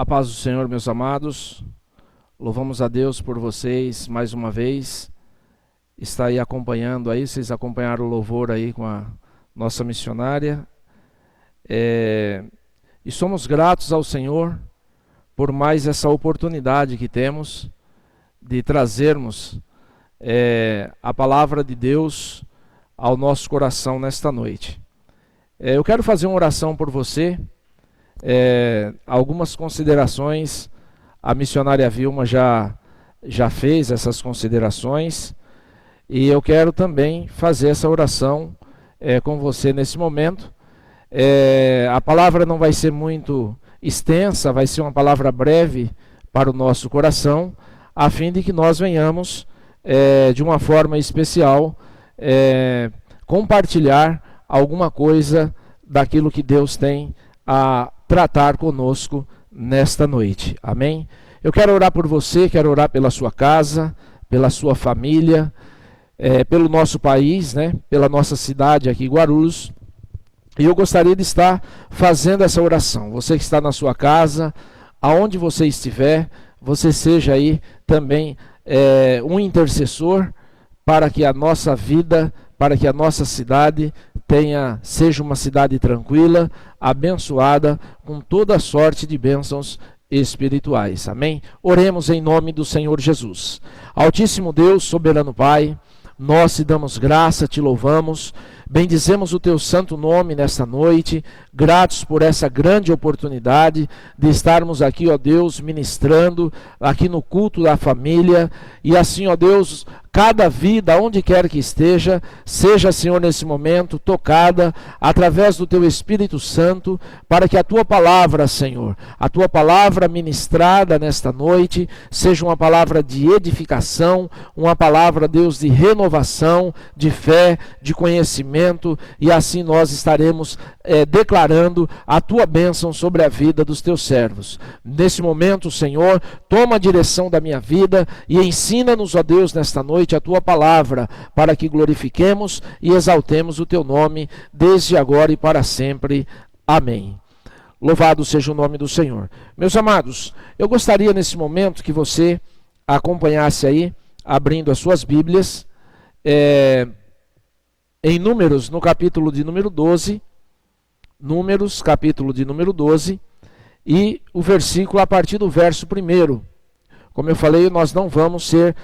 A paz do Senhor, meus amados. Louvamos a Deus por vocês mais uma vez. Está aí acompanhando aí, vocês acompanharam o louvor aí com a nossa missionária. E somos gratos ao Senhor por mais essa oportunidade que temos de trazermos a palavra de Deus ao nosso coração nesta noite. Eu quero fazer uma oração por você. Algumas considerações, a missionária Vilma já fez essas considerações, e eu quero também fazer essa oração com você nesse momento. A palavra não vai ser muito extensa, vai ser uma palavra breve para o nosso coração, a fim de que nós venhamos de uma forma especial compartilhar alguma coisa daquilo que Deus tem a tratar conosco nesta noite. Amém? Eu quero orar por você, quero orar pela sua casa, pela sua família, pelo nosso país, né? Pela nossa cidade aqui, Guarulhos. E eu gostaria de estar fazendo essa oração. Você que está na sua casa, aonde você estiver, você seja aí também um intercessor para que a nossa vida, para que a nossa cidade seja uma cidade tranquila, abençoada, com toda sorte de bênçãos espirituais. Amém? Oremos em nome do Senhor Jesus. Altíssimo Deus, soberano Pai, nós te damos graça, te louvamos, bendizemos o teu santo nome nesta noite, gratos por essa grande oportunidade de estarmos aqui, ó Deus, ministrando aqui no culto da família, e assim, ó Deus, cada vida, onde quer que esteja, seja, Senhor, nesse momento, tocada através do Teu Espírito Santo, para que a Tua palavra, Senhor, a Tua palavra ministrada nesta noite, seja uma palavra de edificação, uma palavra, Deus, de renovação, de fé, de conhecimento, e assim nós estaremos declarando a Tua bênção sobre a vida dos Teus servos. Nesse momento, Senhor, toma a direção da minha vida e ensina-nos, ó Deus, nesta noite, a Tua palavra, para que glorifiquemos e exaltemos o Teu nome, desde agora e para sempre. Amém. Louvado seja o nome do Senhor. Meus amados, eu gostaria nesse momento que você acompanhasse aí, abrindo as suas Bíblias, em Números, no capítulo de número 12, Números, capítulo de número 12, e o versículo a partir do verso 1. Como eu falei, nós não vamos ser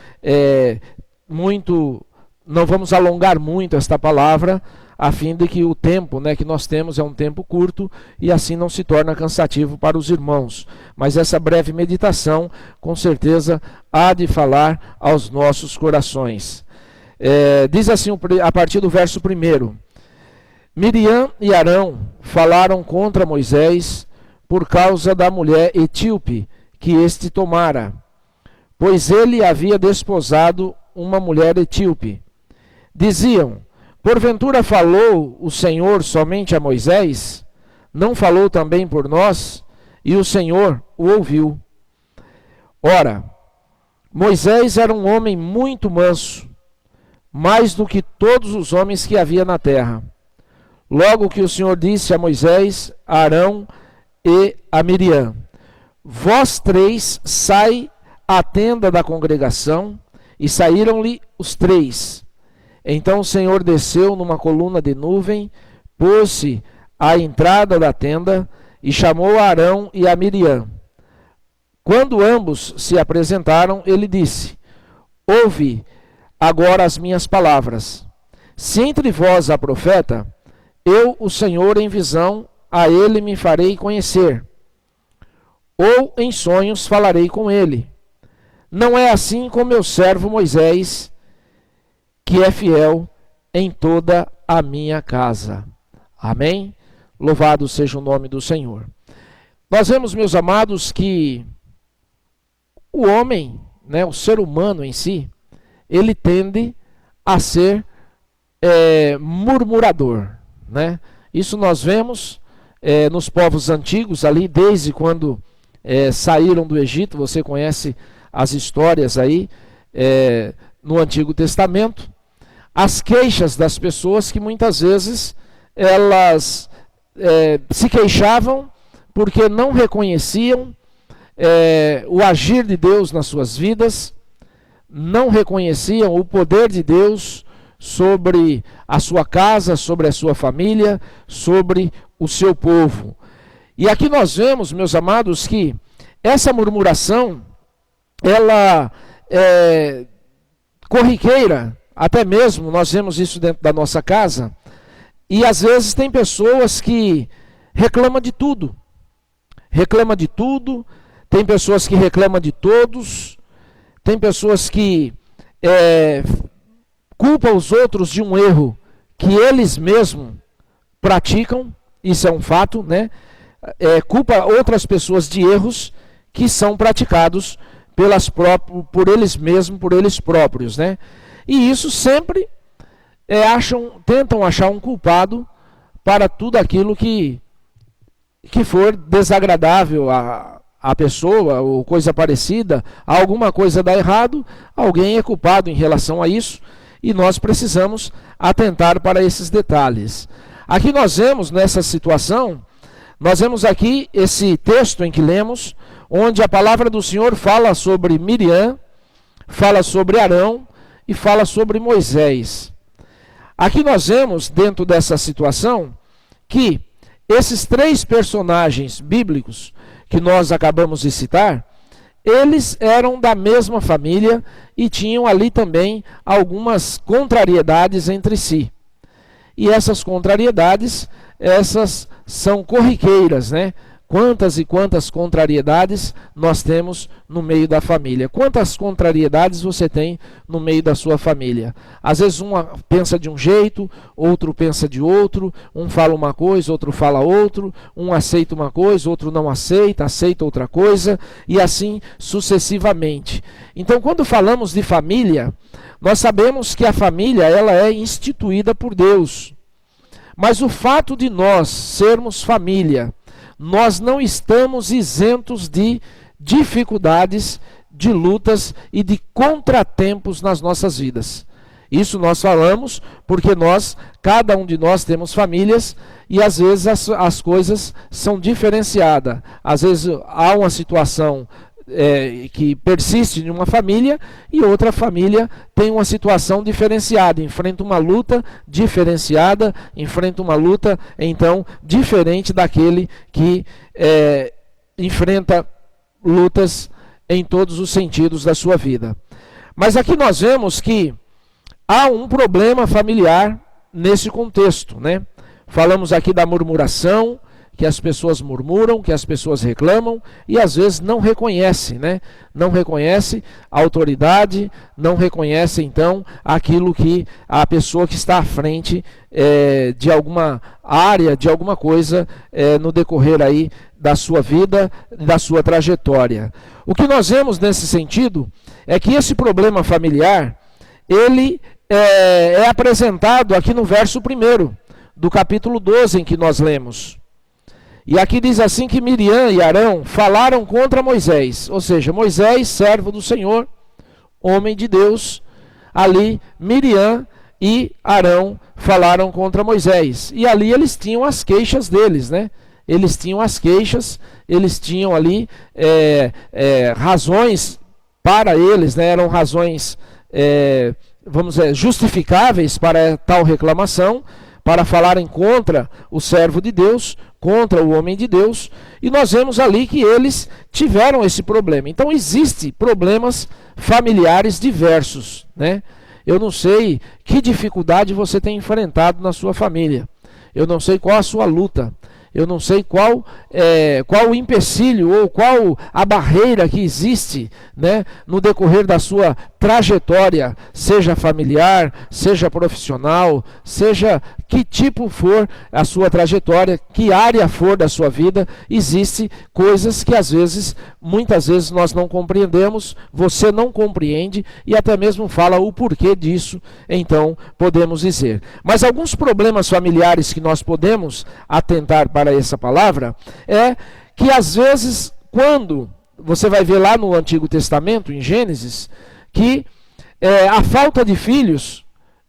não vamos alongar muito esta palavra, a fim de que o tempo, né, que nós temos é um tempo curto e assim não se torna cansativo para os irmãos. Mas essa breve meditação, com certeza, há de falar aos nossos corações. Diz assim, a partir do verso 1: Miriam e Arão falaram contra Moisés por causa da mulher etíope que este tomara, pois ele havia desposado uma mulher etíope. Diziam: porventura falou o Senhor somente a Moisés? Não falou também por nós? E o Senhor o ouviu. Ora, Moisés era um homem muito manso, mais do que todos os homens que havia na terra. Logo que o Senhor disse a Moisés, a Arão e a Miriam: vós três sai à tenda da congregação, e saíram-lhe os três. Então o Senhor desceu numa coluna de nuvem, pôs-se à entrada da tenda e chamou a Arão e a Miriam. Quando ambos se apresentaram, ele disse: ouve agora as minhas palavras. Se entre vós há profeta, eu, o Senhor, em visão, a ele me farei conhecer, ou em sonhos falarei com ele. Não é assim com meu servo Moisés, que é fiel em toda a minha casa. Amém? Louvado seja o nome do Senhor. Nós vemos, meus amados, que o homem, né, o ser humano em si, ele tende a ser murmurador, né? Isso nós vemos nos povos antigos ali, desde quando saíram do Egito. Você conhece as histórias aí no Antigo Testamento, as queixas das pessoas que muitas vezes elas se queixavam porque não reconheciam o agir de Deus nas suas vidas, não reconheciam o poder de Deus sobre a sua casa, sobre a sua família, sobre o seu povo. E aqui nós vemos, meus amados, que essa murmuração, ela é corriqueira, até mesmo nós vemos isso dentro da nossa casa, e às vezes tem pessoas que reclamam de tudo, tem pessoas que reclamam de todos, tem pessoas que culpam os outros de um erro que eles mesmos praticam, isso é um fato, né? Culpa outras pessoas de erros que são praticados por eles mesmos, por eles próprios, né? E isso sempre tentam achar um culpado para tudo aquilo que for desagradável a pessoa, ou coisa parecida, alguma coisa dá errado, alguém é culpado em relação a isso, e nós precisamos atentar para esses detalhes. Aqui nós vemos, nessa situação, nós vemos aqui esse texto em que lemos, onde a palavra do Senhor fala sobre Miriam, fala sobre Arão e fala sobre Moisés. Aqui nós vemos, dentro dessa situação, que esses três personagens bíblicos que nós acabamos de citar, eles eram da mesma família e tinham ali também algumas contrariedades entre si. E essas contrariedades, essas são corriqueiras, né? Quantas e quantas contrariedades nós temos no meio da família. Quantas contrariedades você tem no meio da sua família? Às vezes um pensa de um jeito, outro pensa de outro, um fala uma coisa, outro fala outro, um aceita uma coisa, outro não aceita, aceita outra coisa, e assim sucessivamente. Então, quando falamos de família, nós sabemos que a família ela é instituída por Deus. Mas o fato de nós sermos família, nós não estamos isentos de dificuldades, de lutas e de contratempos nas nossas vidas. Isso nós falamos porque cada um de nós temos famílias e às vezes as coisas são diferenciadas. Às vezes há uma situação que persiste em uma família e outra família tem uma situação diferenciada, enfrenta uma luta diferenciada, enfrenta uma luta então diferente daquele que enfrenta lutas em todos os sentidos da sua vida. Mas aqui nós vemos que há um problema familiar nesse contexto, né? Falamos aqui da murmuração, que as pessoas murmuram, que as pessoas reclamam e às vezes não reconhecem, né? Não reconhece a autoridade, não reconhece então aquilo que a pessoa que está à frente de alguma área, de alguma coisa no decorrer aí da sua vida, da sua trajetória. O que nós vemos nesse sentido é que esse problema familiar, ele é apresentado aqui no verso 1 do capítulo 12 em que nós lemos. E aqui diz assim que Miriam e Arão falaram contra Moisés, ou seja, Moisés, servo do Senhor, homem de Deus, ali Miriam e Arão falaram contra Moisés. E ali eles tinham as queixas deles, né? Eles tinham as queixas, eles tinham ali razões para eles, né? Eram razões, vamos dizer, justificáveis para tal reclamação, para falarem contra o servo de Deus, contra o homem de Deus, e nós vemos ali que eles tiveram esse problema. Então existem problemas familiares diversos, né? Eu não sei que dificuldade você tem enfrentado na sua família, eu não sei qual a sua luta, eu não sei qual o empecilho ou qual a barreira que existe, né, no decorrer da sua trajetória, seja familiar, seja profissional, seja que tipo for a sua trajetória, que área for da sua vida, existe coisas que muitas vezes nós não compreendemos, você não compreende e até mesmo fala o porquê disso, então podemos dizer. Mas alguns problemas familiares que nós podemos atentar para essa palavra é que às vezes, quando você vai ver lá no Antigo Testamento, em Gênesis, que a falta de filhos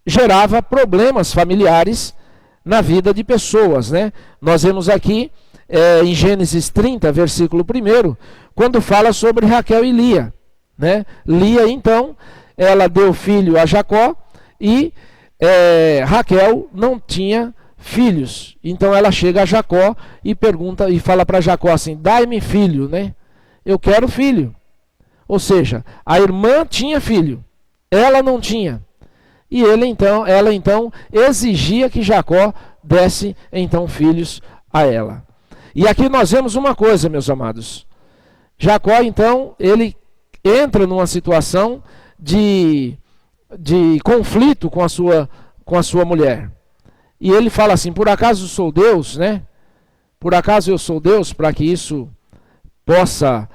gerava problemas familiares na vida de pessoas, né? Nós vemos aqui em Gênesis 30, versículo 1, quando fala sobre Raquel e Lia, né? Lia, então, ela deu filho a Jacó e Raquel não tinha filhos. Então ela chega a Jacó e pergunta e fala para Jacó assim: dai-me filho, né? Eu quero filho. Ou seja, a irmã tinha filho, ela não tinha. E ela então exigia que Jacó desse então filhos a ela. E aqui nós vemos uma coisa, meus amados. Jacó então, ele entra numa situação de conflito com a sua mulher. E ele fala assim: por acaso sou Deus, né? Por acaso eu sou Deus para que isso possa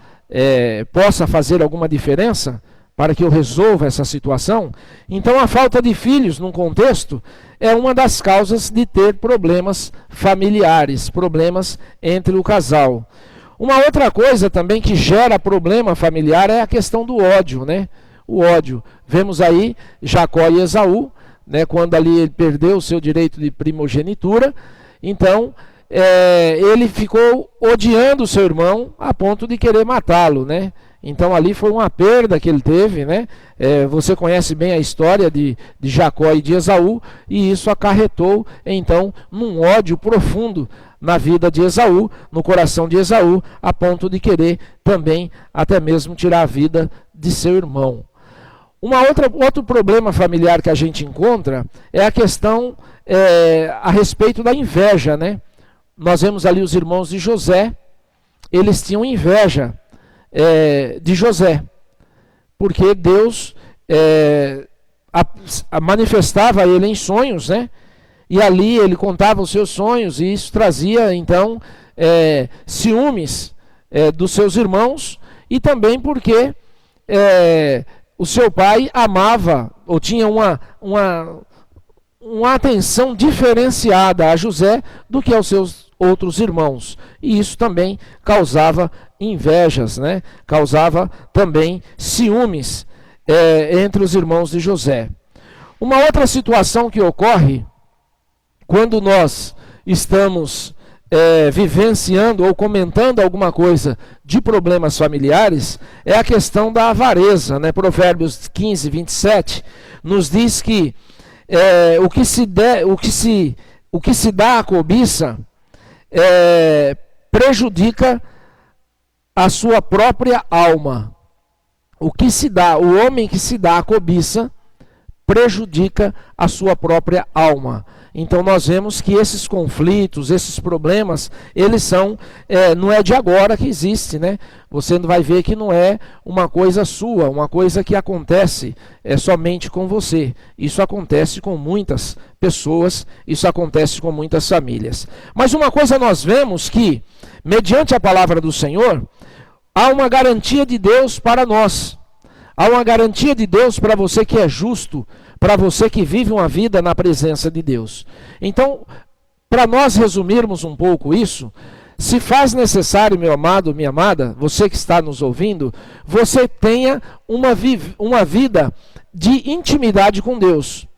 fazer alguma diferença, para que eu resolva essa situação? Então a falta de filhos num contexto é uma das causas de ter problemas familiares, problemas entre o casal. Uma outra coisa também que gera problema familiar é a questão do ódio, né? O ódio. Vemos aí Jacó e Esaú, né, quando ali ele perdeu o seu direito de primogenitura, então ele ficou odiando o seu irmão a ponto de querer matá-lo, né? Então ali foi uma perda que ele teve, né? Você conhece bem a história de Jacó e de Esaú, e isso acarretou então num ódio profundo na vida de Esaú, no coração de Esaú, a ponto de querer também até mesmo tirar a vida de seu irmão. Outro problema familiar que a gente encontra é a questão a respeito da inveja, né? Nós vemos ali os irmãos de José, eles tinham inveja de José, porque Deus manifestava a ele em sonhos, né? E ali ele contava os seus sonhos, e isso trazia então ciúmes dos seus irmãos, e também porque o seu pai amava, ou tinha uma atenção diferenciada a José do que aos seus outros irmãos. E isso também causava invejas, né? Causava também ciúmes entre os irmãos de José. Uma outra situação que ocorre quando nós estamos vivenciando ou comentando alguma coisa de problemas familiares é a questão da avareza, né? Provérbios 15, 27 nos diz que o que se dá à cobiça prejudica a sua própria alma. O homem que se dá à cobiça prejudica a sua própria alma. Então nós vemos que esses conflitos, esses problemas, eles são, não é de agora que existe, né? Você vai ver que não é uma coisa sua, uma coisa que acontece somente com você. Isso acontece com muitas pessoas, isso acontece com muitas famílias. Mas uma coisa nós vemos que, mediante a palavra do Senhor, há uma garantia de Deus para nós. Há uma garantia de Deus para você que é justo, para você que vive uma vida na presença de Deus. Então, para nós resumirmos um pouco isso, se faz necessário, meu amado, minha amada, você que está nos ouvindo, você tenha uma vida de intimidade com Deus.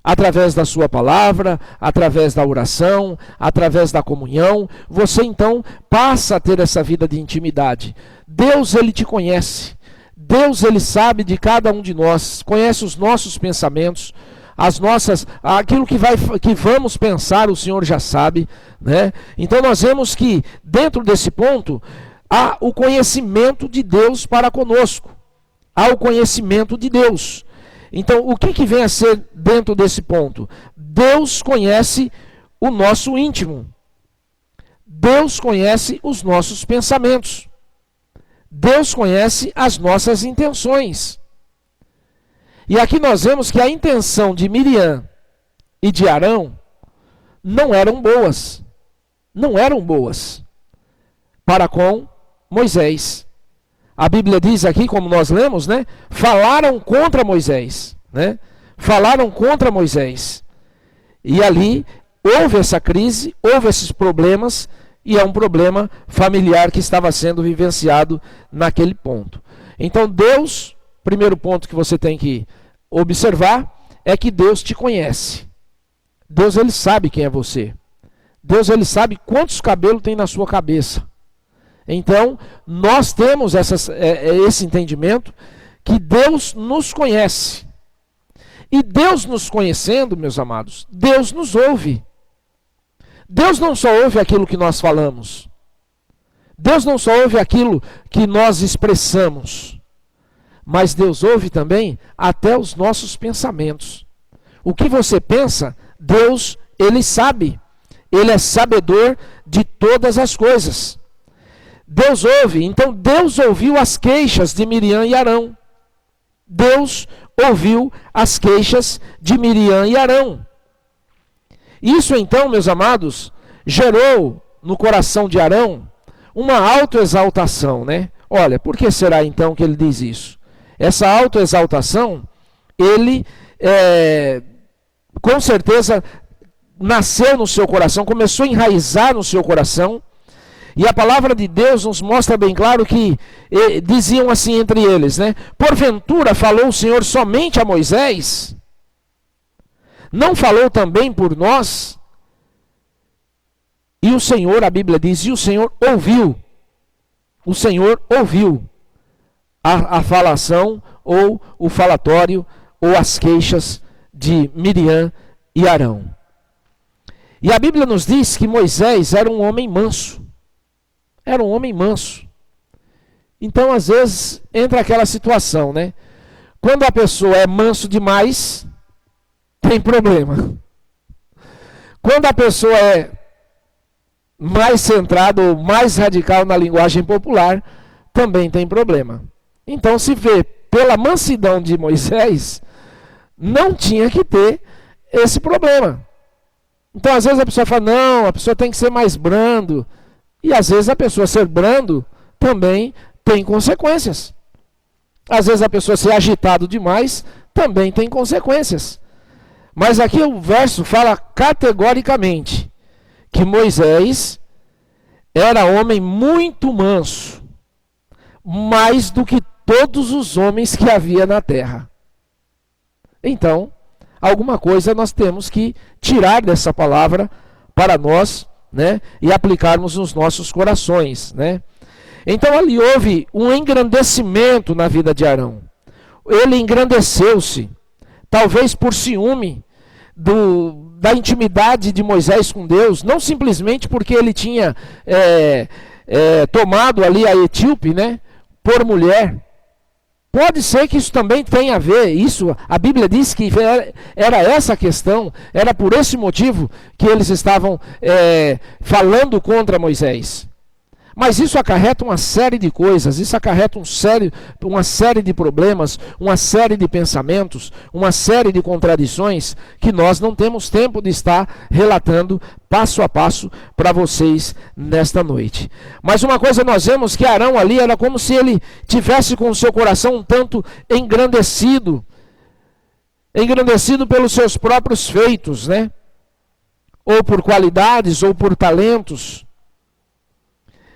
Através da sua palavra, através da oração, através da comunhão, você então passa a ter essa vida de intimidade. Deus, ele te conhece. Deus, ele sabe de cada um de nós, conhece os nossos pensamentos, aquilo que vamos pensar, o Senhor já sabe, né? Então nós vemos que dentro desse ponto há o conhecimento de Deus para conosco. Há o conhecimento de Deus. Então o que vem a ser dentro desse ponto? Deus conhece o nosso íntimo. Deus conhece os nossos pensamentos. Deus conhece as nossas intenções. E aqui nós vemos que a intenção de Miriam e de Arão não eram boas. Não eram boas para com Moisés. A Bíblia diz aqui, como nós lemos, né? Falaram contra Moisés, né? Falaram contra Moisés. E ali houve essa crise, houve esses problemas, e é um problema familiar que estava sendo vivenciado naquele ponto. Então Deus, primeiro ponto que você tem que observar, é que Deus te conhece. Deus, ele sabe quem é você. Deus, ele sabe quantos cabelos tem na sua cabeça. Então, nós temos esse entendimento que Deus nos conhece. E Deus nos conhecendo, meus amados, Deus nos ouve. Deus não só ouve aquilo que nós falamos. Deus não só ouve aquilo que nós expressamos. Mas Deus ouve também até os nossos pensamentos. O que você pensa, Deus, ele sabe. Ele é sabedor de todas as coisas. Deus ouve. Então Deus ouviu as queixas de Miriam e Arão. Deus ouviu as queixas de Miriam e Arão. Isso então, meus amados, gerou no coração de Arão uma autoexaltação, né? Olha, por que será então que ele diz isso? Essa autoexaltação, ele com certeza nasceu no seu coração, começou a enraizar no seu coração, e a palavra de Deus nos mostra bem claro que diziam assim entre eles, né? Porventura falou o Senhor somente a Moisés? Não falou também por nós? E o Senhor, a Bíblia diz, e o Senhor ouviu. O Senhor ouviu a falação, ou o falatório, ou as queixas de Miriam e Arão. E a Bíblia nos diz que Moisés era um homem manso. Era um homem manso. Então, às vezes, entra aquela situação, né? Quando a pessoa é manso demais, tem problema. Quando a pessoa é mais centrada ou mais radical na linguagem popular, também tem problema. Então, se vê pela mansidão de Moisés, não tinha que ter esse problema. Então, às vezes a pessoa fala, não, a pessoa tem que ser mais brando. E às vezes a pessoa ser brando também tem consequências. Às vezes a pessoa ser agitado demais também tem consequências. Mas aqui o verso fala categoricamente que Moisés era homem muito manso, mais do que todos os homens que havia na terra. Então, alguma coisa nós temos que tirar dessa palavra para nós, né, e aplicarmos nos nossos corações, né? Então ali houve um engrandecimento na vida de Arão. Ele engrandeceu-se, talvez por ciúme da intimidade de Moisés com Deus, não simplesmente porque ele tinha tomado ali a etíope, né, por mulher. Pode ser que isso também tenha a ver, isso, a Bíblia diz que era essa a questão, era por esse motivo que eles estavam falando contra Moisés. Mas isso acarreta uma série de coisas, isso acarreta uma série de problemas, uma série de pensamentos, uma série de contradições que nós não temos tempo de estar relatando passo a passo para vocês nesta noite. Mas uma coisa nós vemos que Arão ali era como se ele tivesse com o seu coração um tanto engrandecido pelos seus próprios feitos, né? Ou por qualidades, ou por talentos.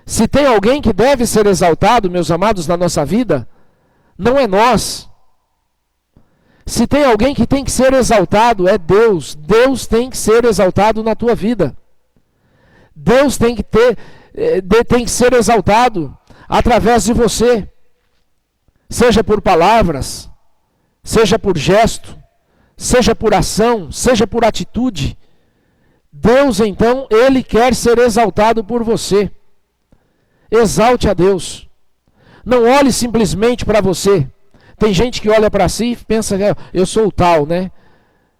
Se tem alguém que deve ser exaltado, meus amados, na nossa vida, não é nós. Se tem alguém que tem que ser exaltado, é Deus. Deus tem que ser exaltado na tua vida. Deus tem que ser exaltado através de você. Seja por palavras, seja por gesto, seja por ação, seja por atitude. Deus, então, Ele quer ser exaltado por você. Exalte a Deus. Não olhe simplesmente para você. Tem gente que olha para si e pensa, eu sou o tal, né?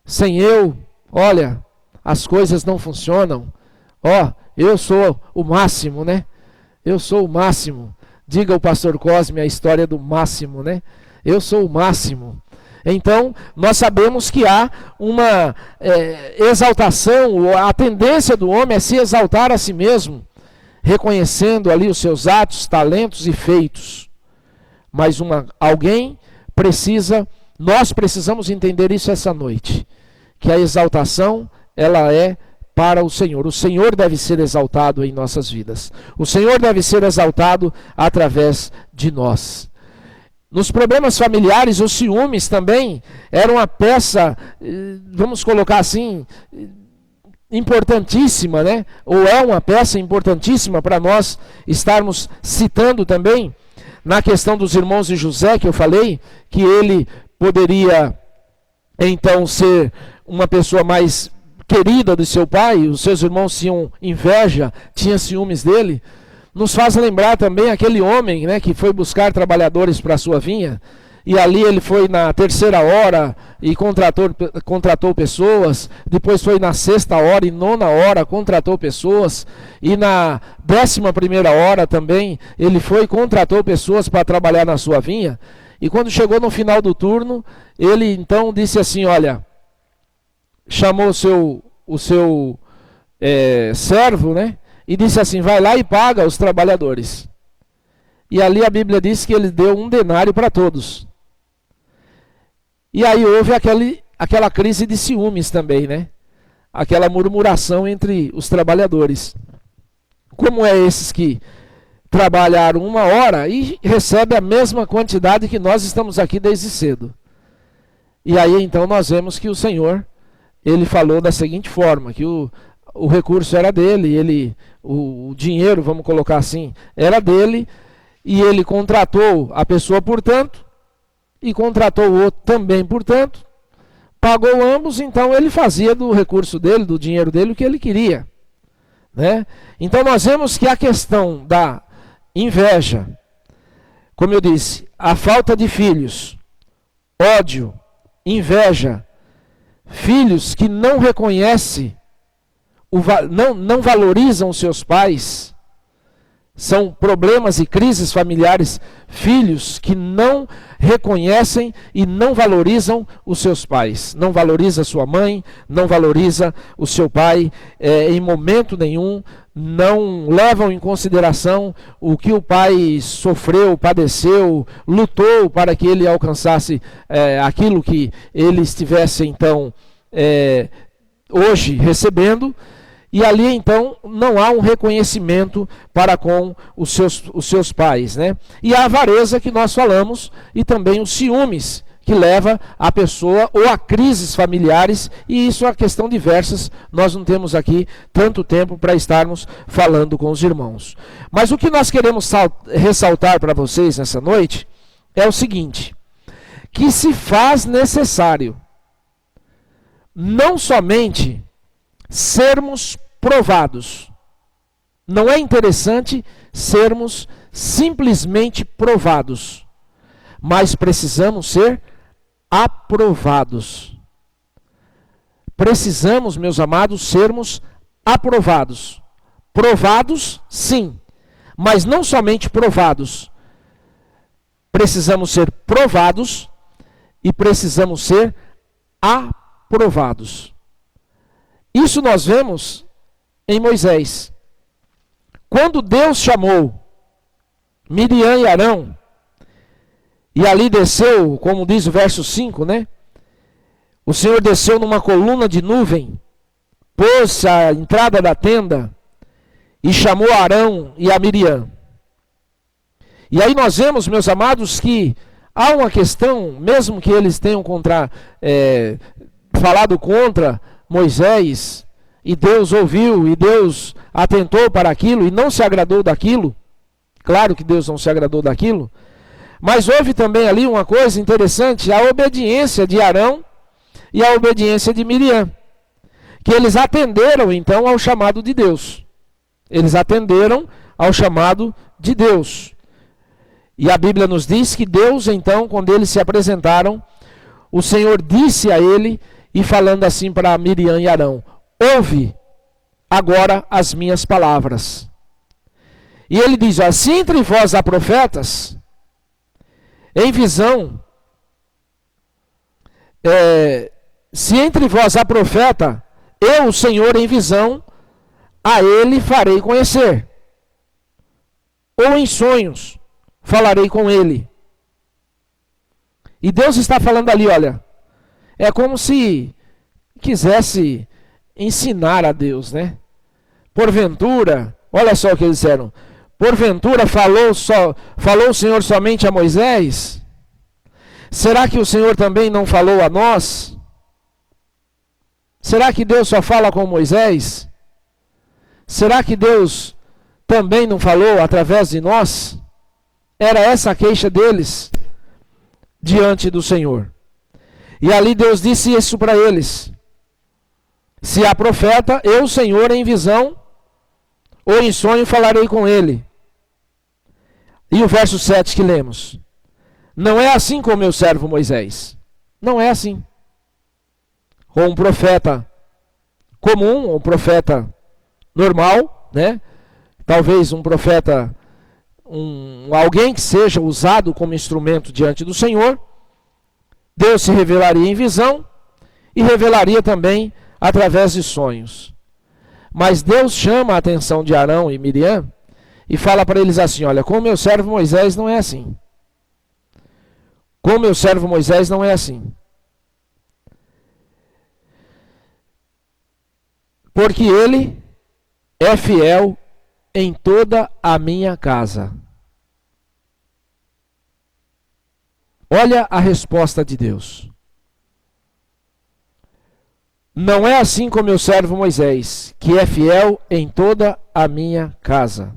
Sem eu, olha, as coisas não funcionam. Eu sou o máximo, né? Eu sou o máximo. Diga o pastor Cosme a história do máximo, né? Eu sou o máximo. Então, nós sabemos que há uma exaltação, a tendência do homem é se exaltar a si mesmo, reconhecendo ali os seus atos, talentos e feitos. Mas nós precisamos entender isso essa noite, que a exaltação, ela é para o Senhor. O Senhor deve ser exaltado em nossas vidas. O Senhor deve ser exaltado através de nós. Nos problemas familiares, os ciúmes também eram uma peça, vamos colocar assim, importantíssima, né? Ou é uma peça importantíssima para nós estarmos citando também, na questão dos irmãos de José, que eu falei, que ele poderia então ser uma pessoa mais querida do seu pai, os seus irmãos tinham inveja, tinham ciúmes dele. Nos faz lembrar também aquele homem, né, que foi buscar trabalhadores para a sua vinha, e ali ele foi na terceira hora e contratou pessoas, depois foi na sexta hora e nona hora, contratou pessoas, e na 11ª hora também ele foi e contratou pessoas para trabalhar na sua vinha. E quando chegou no final do turno, ele então disse assim, olha, chamou o seu servo, né, e disse assim, vai lá e paga os trabalhadores. E ali a Bíblia diz que ele deu 1 denário para todos. E aí houve aquela crise de ciúmes também, né? Aquela murmuração entre os trabalhadores. Como é esses que trabalharam 1 hora e recebem a mesma quantidade que nós estamos aqui desde cedo? E aí então nós vemos que o Senhor, ele falou da seguinte forma, que o recurso era dele, o dinheiro, vamos colocar assim, era dele, e ele contratou a pessoa, portanto, e contratou o outro também, portanto, pagou ambos, então ele fazia do recurso dele, do dinheiro dele, o que ele queria, né? Então nós vemos que a questão da inveja, como eu disse, a falta de filhos, ódio, inveja, filhos que não reconhecem, não valorizam os seus pais, são problemas e crises familiares, filhos que não reconhecem e não valorizam os seus pais, não valoriza sua mãe, não valoriza o seu pai em momento nenhum, não levam em consideração o que o pai sofreu, padeceu, lutou para que ele alcançasse aquilo que ele estivesse então hoje recebendo. E ali então não há um reconhecimento para com os seus pais, né? E a avareza que nós falamos, e também os ciúmes que leva a pessoa ou a crises familiares, e isso é questão diversas, nós não temos aqui tanto tempo para estarmos falando com os irmãos. Mas o que nós queremos ressaltar para vocês nessa noite é o seguinte, que se faz necessário não somente sermos provados. Não é interessante sermos simplesmente provados, mas precisamos ser aprovados. Precisamos, meus amados, sermos aprovados. Provados, sim, mas não somente provados. Precisamos ser provados e precisamos ser aprovados. Isso nós vemos em Moisés. Quando Deus chamou Miriam e Arão, e ali desceu, como diz o verso 5, né? O Senhor desceu numa coluna de nuvem, pôs a entrada da tenda e chamou a Arão e a Miriam. E aí nós vemos, meus amados, que há uma questão, mesmo que eles tenham falado contra Moisés, e Deus ouviu, e Deus atentou para aquilo, e não se agradou daquilo. Claro que Deus não se agradou daquilo. Mas houve também ali uma coisa interessante, a obediência de Arão e a obediência de Miriam. Que eles atenderam então ao chamado de Deus. Eles atenderam ao chamado de Deus. E a Bíblia nos diz que Deus então, quando eles se apresentaram, o Senhor disse a ele, e falando assim para Miriam e Arão, ouve agora as minhas palavras. E ele diz, ó, se entre vós há profetas, em visão, se entre vós há profeta, eu, o Senhor, em visão, a ele farei conhecer. Ou em sonhos, falarei com ele. E Deus está falando ali, olha, é como se quisesse ensinar a Deus, né? Porventura, olha só o que eles disseram, porventura falou o Senhor somente a Moisés? Será que o Senhor também não falou a nós? Será que Deus só fala com Moisés? Será que Deus também não falou através de nós? Era essa a queixa deles diante do Senhor. E ali Deus disse isso para eles: se há profeta, eu, Senhor, em visão ou em sonho falarei com ele. E o verso 7 que lemos: não é assim com o meu servo Moisés. Não é assim. Ou um profeta comum, ou um profeta normal, né? Talvez um profeta, alguém que seja usado como instrumento diante do Senhor. Deus se revelaria em visão e revelaria também através de sonhos. Mas Deus chama a atenção de Arão e Miriam e fala para eles assim: olha, com o meu servo Moisés não é assim. Com o meu servo Moisés não é assim. Porque ele é fiel em toda a minha casa. Olha a resposta de Deus. Não é assim com meu servo Moisés, que é fiel em toda a minha casa.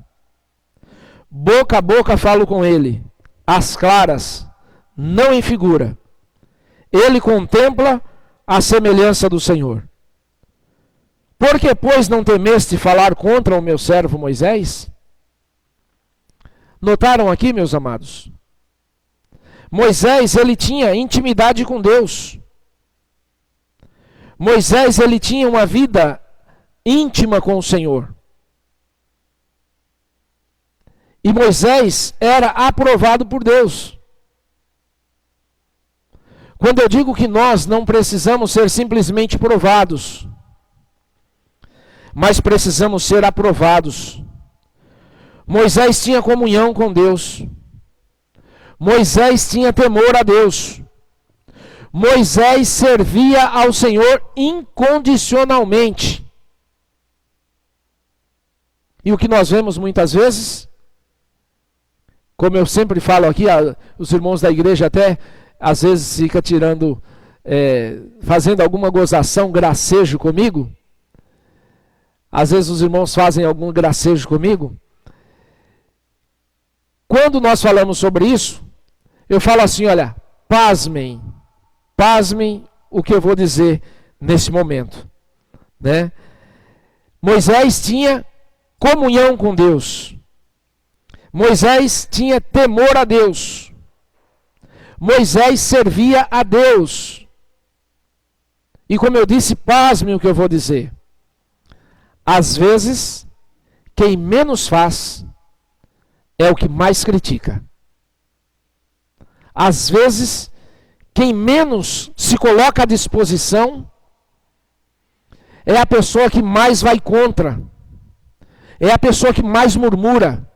Boca a boca falo com ele, às claras, não em figura. Ele contempla a semelhança do Senhor. Por que, pois, não temeste falar contra o meu servo Moisés? Notaram aqui, meus amados? Moisés, ele tinha intimidade com Deus. Moisés, ele tinha uma vida íntima com o Senhor. E Moisés era aprovado por Deus. Quando eu digo que nós não precisamos ser simplesmente provados, mas precisamos ser aprovados. Moisés tinha comunhão com Deus. Moisés tinha temor a Deus. Moisés servia ao Senhor incondicionalmente. E o que nós vemos muitas vezes, como eu sempre falo aqui, os irmãos da igreja até às vezes ficam tirando, fazendo alguma gozação, gracejo comigo. Às vezes os irmãos fazem algum gracejo comigo. Quando nós falamos sobre isso, eu falo assim, olha, pasmem o que eu vou dizer nesse momento, né? Moisés tinha comunhão com Deus. Moisés tinha temor a Deus. Moisés servia a Deus. E como eu disse, pasmem o que eu vou dizer. Às vezes, quem menos faz é o que mais critica. Às vezes, quem menos se coloca à disposição é a pessoa que mais vai contra. É a pessoa que mais murmura.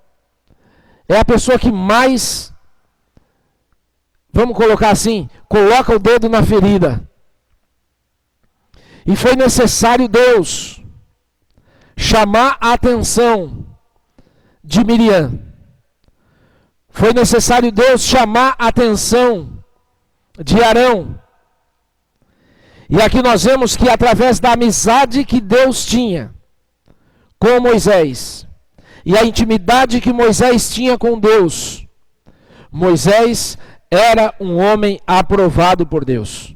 É a pessoa que mais, vamos colocar assim, coloca o dedo na ferida. E foi necessário Deus chamar a atenção de Miriam. Foi necessário Deus chamar a atenção de Arão. E aqui nós vemos que através da amizade que Deus tinha com Moisés, e a intimidade que Moisés tinha com Deus, Moisés era um homem aprovado por Deus.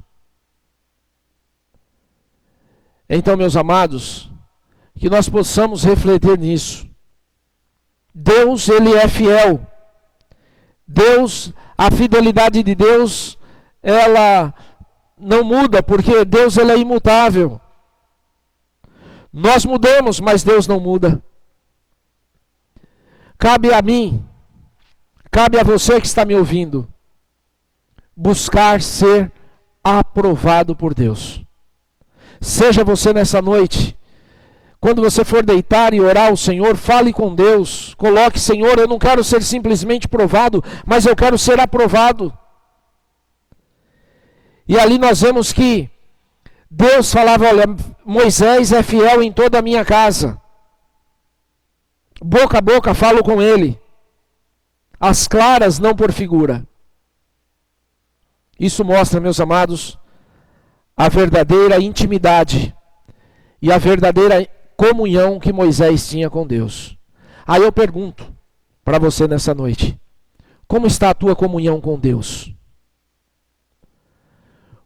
Então, meus amados, que nós possamos refletir nisso. Deus, ele é fiel. Deus, a fidelidade de Deus, ela não muda, porque Deus, ele é imutável. Nós mudamos, mas Deus não muda. Cabe a mim, cabe a você que está me ouvindo, buscar ser aprovado por Deus. Seja você nessa noite, quando você for deitar e orar ao Senhor, fale com Deus. Coloque, Senhor, eu não quero ser simplesmente provado, mas eu quero ser aprovado. E ali nós vemos que Deus falava, olha, Moisés é fiel em toda a minha casa. Boca a boca falo com ele. Às claras, não por figura. Isso mostra, meus amados, a verdadeira intimidade e a verdadeira comunhão que Moisés tinha com Deus. Aí eu pergunto para você nessa noite: como está a tua comunhão com Deus?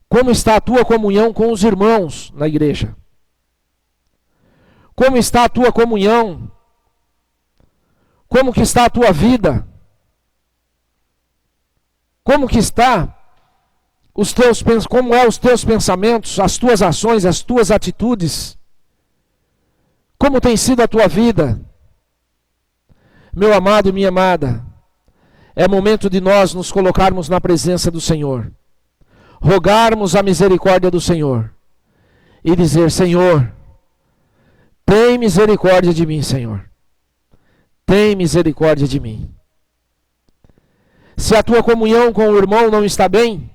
Como está a tua comunhão com os irmãos na igreja? Como está a tua comunhão? Como que está a tua vida? Como que está como é os teus pensamentos, as tuas ações, as tuas atitudes? Como tem sido a tua vida? Meu amado e minha amada, é momento de nós nos colocarmos na presença do Senhor, rogarmos a misericórdia do Senhor e dizer: Senhor, tem misericórdia de mim, Senhor. Tem misericórdia de mim. Se a tua comunhão com o irmão não está bem,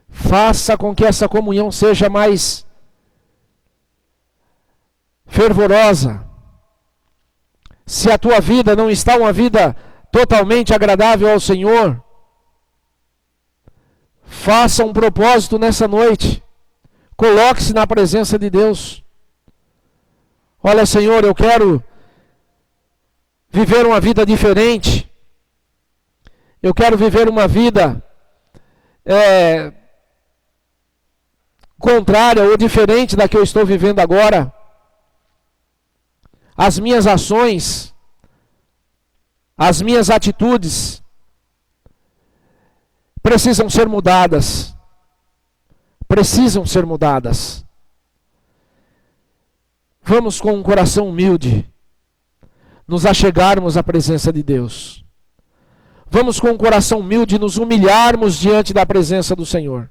faça com que essa comunhão seja mais fervorosa. Se a tua vida não está uma vida totalmente agradável ao Senhor, faça um propósito nessa noite. Coloque-se na presença de Deus. Olha, Senhor, eu quero viver uma vida diferente. Eu quero viver uma vida contrária ou diferente da que eu estou vivendo agora. As minhas ações, as minhas atitudes precisam ser mudadas. Precisam ser mudadas. Vamos com um coração humilde nos achegarmos à presença de Deus. Vamos com um coração humilde nos humilharmos diante da presença do Senhor.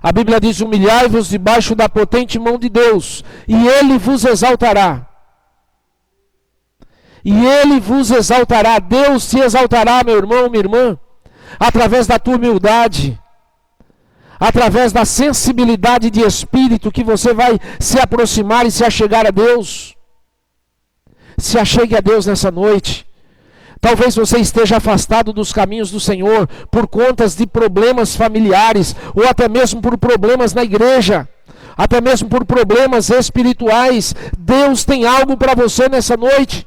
A Bíblia diz: humilhai-vos debaixo da potente mão de Deus, e Ele vos exaltará. E Ele vos exaltará. Deus se exaltará, meu irmão, minha irmã, através da tua humildade, através da sensibilidade de espírito que você vai se aproximar e se achegar a Deus. Se achegue a Deus nessa noite. Talvez você esteja afastado dos caminhos do Senhor por contas de problemas familiares, ou até mesmo por problemas na igreja, até mesmo por problemas espirituais. Deus tem algo para você nessa noite.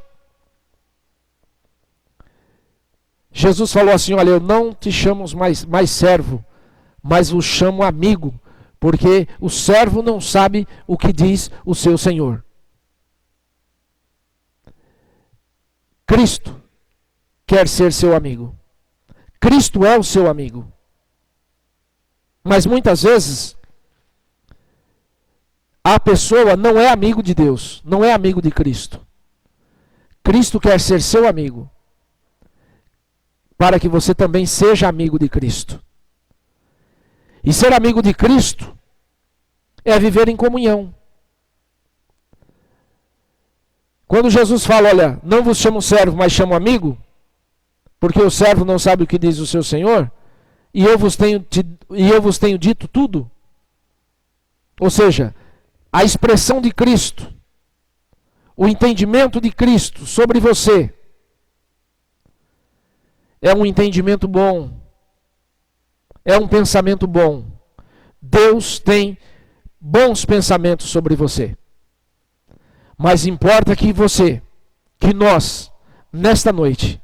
Jesus falou assim: olha, eu não te chamo mais servo, mas vos chamo amigo, porque o servo não sabe o que diz o seu Senhor. Cristo quer ser seu amigo. Cristo é o seu amigo. Mas muitas vezes a pessoa não é amigo de Deus, não é amigo de Cristo. Cristo quer ser seu amigo, para que você também seja amigo de Cristo. E ser amigo de Cristo é viver em comunhão. Quando Jesus fala: olha, não vos chamo servo, mas chamo amigo, porque o servo não sabe o que diz o seu Senhor, e eu vos tenho dito tudo. Ou seja, a expressão de Cristo, o entendimento de Cristo sobre você, é um entendimento bom, é um pensamento bom. Deus tem bons pensamentos sobre você. Mas importa que nós, nesta noite,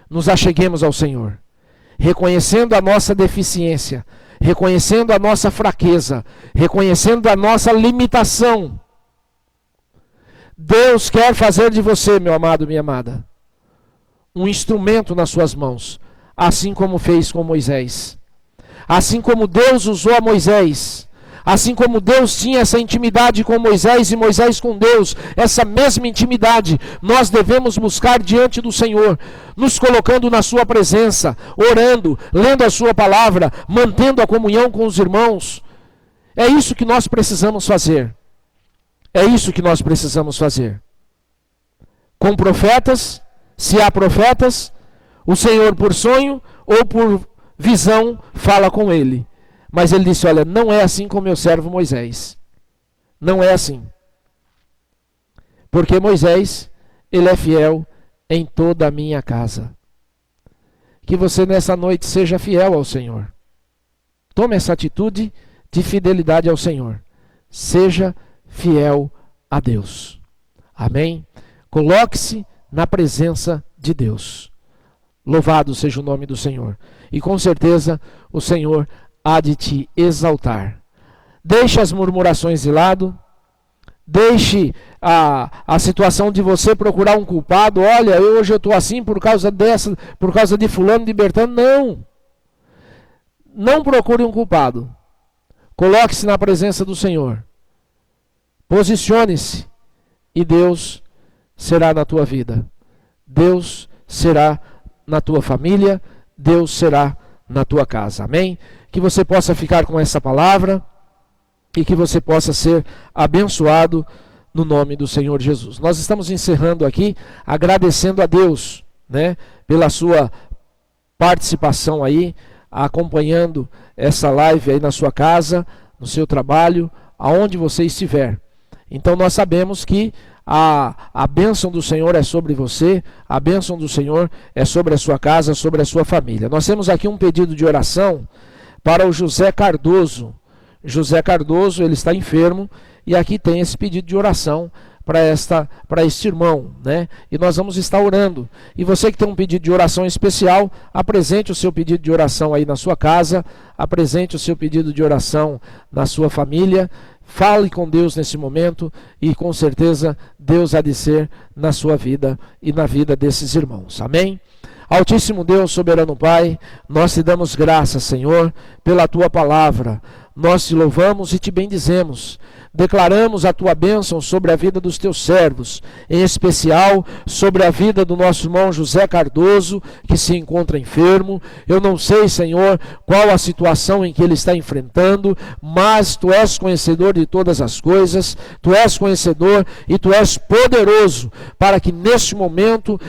nos acheguemos ao Senhor, reconhecendo a nossa deficiência, reconhecendo a nossa fraqueza, reconhecendo a nossa limitação. Deus quer fazer de você, meu amado, minha amada, um instrumento nas suas mãos, assim como fez com Moisés. Assim como Deus usou a Moisés, assim como Deus tinha essa intimidade com Moisés e Moisés com Deus, essa mesma intimidade nós devemos buscar diante do Senhor, nos colocando na sua presença, orando, lendo a sua palavra, mantendo a comunhão com os irmãos. É isso que nós precisamos fazer. É isso que nós precisamos fazer. Com profetas, se há profetas, o Senhor por sonho ou por visão fala com ele. Mas ele disse: olha, não é assim com meu servo Moisés. Não é assim. Porque Moisés, ele é fiel em toda a minha casa. Que você nessa noite seja fiel ao Senhor. Tome essa atitude de fidelidade ao Senhor. Seja fiel a Deus. Amém? Coloque-se na presença de Deus. Louvado seja o nome do Senhor. E com certeza o Senhor há de te exaltar. Deixe as murmurações de lado. Deixe a situação de você procurar um culpado. Olha, hoje eu estou assim por causa de fulano, de Bertano. Não. Não procure um culpado. Coloque-se na presença do Senhor. Posicione-se. E Deus será na tua vida. Deus será na tua família. Deus será na tua casa. Amém? Que você possa ficar com essa palavra. E que você possa ser abençoado no nome do Senhor Jesus. Nós estamos encerrando aqui, agradecendo a Deus, né, pela sua participação aí, acompanhando essa live aí na sua casa, no seu trabalho, aonde você estiver. Então nós sabemos que a bênção do Senhor é sobre você, a bênção do Senhor é sobre a sua casa, sobre a sua família. Nós temos aqui um pedido de oração para o José Cardoso. José Cardoso, ele está enfermo e aqui tem esse pedido de oração para este irmão, né? E nós vamos estar orando. E você que tem um pedido de oração especial, apresente o seu pedido de oração aí na sua casa, apresente o seu pedido de oração na sua família, fale com Deus nesse momento e com certeza Deus há de ser na sua vida e na vida desses irmãos. Amém? Altíssimo Deus, soberano Pai, nós te damos graças, Senhor, pela tua palavra. Nós te louvamos e te bendizemos. Declaramos a tua bênção sobre a vida dos teus servos, em especial sobre a vida do nosso irmão José Cardoso, que se encontra enfermo. Eu não sei, Senhor, qual a situação em que ele está enfrentando, mas tu és conhecedor de todas as coisas, tu és conhecedor e tu és poderoso para que neste momento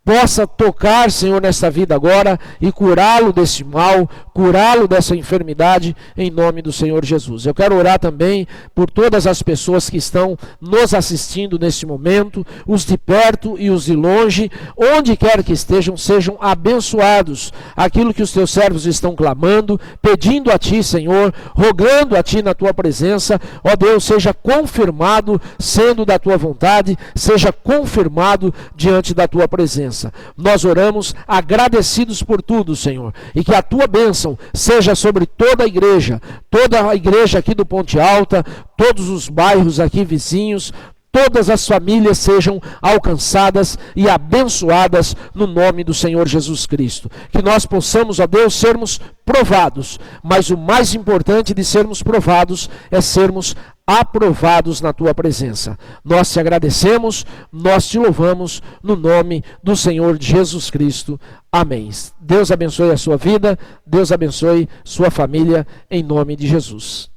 possa tocar, Senhor, nesta vida agora e curá-lo desse mal, curá-lo dessa enfermidade, em nome do Senhor Jesus. Eu quero orar também por todas as pessoas que estão nos assistindo neste momento, os de perto e os de longe, onde quer que estejam, sejam abençoados. Aquilo que os teus servos estão clamando, pedindo a ti, Senhor, rogando a ti na tua presença, ó Deus, seja confirmado, sendo da tua vontade, seja confirmado diante da tua presença. Nós oramos agradecidos por tudo, Senhor, e que a tua bênção seja sobre toda a igreja aqui do Ponte Alta, todos os bairros aqui vizinhos, todas as famílias sejam alcançadas e abençoadas no nome do Senhor Jesus Cristo. Que nós possamos, ó Deus, sermos provados, mas o mais importante de sermos provados é sermos aprovados na tua presença. Nós te agradecemos, nós te louvamos no nome do Senhor Jesus Cristo. Amém. Deus abençoe a sua vida, Deus abençoe sua família, em nome de Jesus.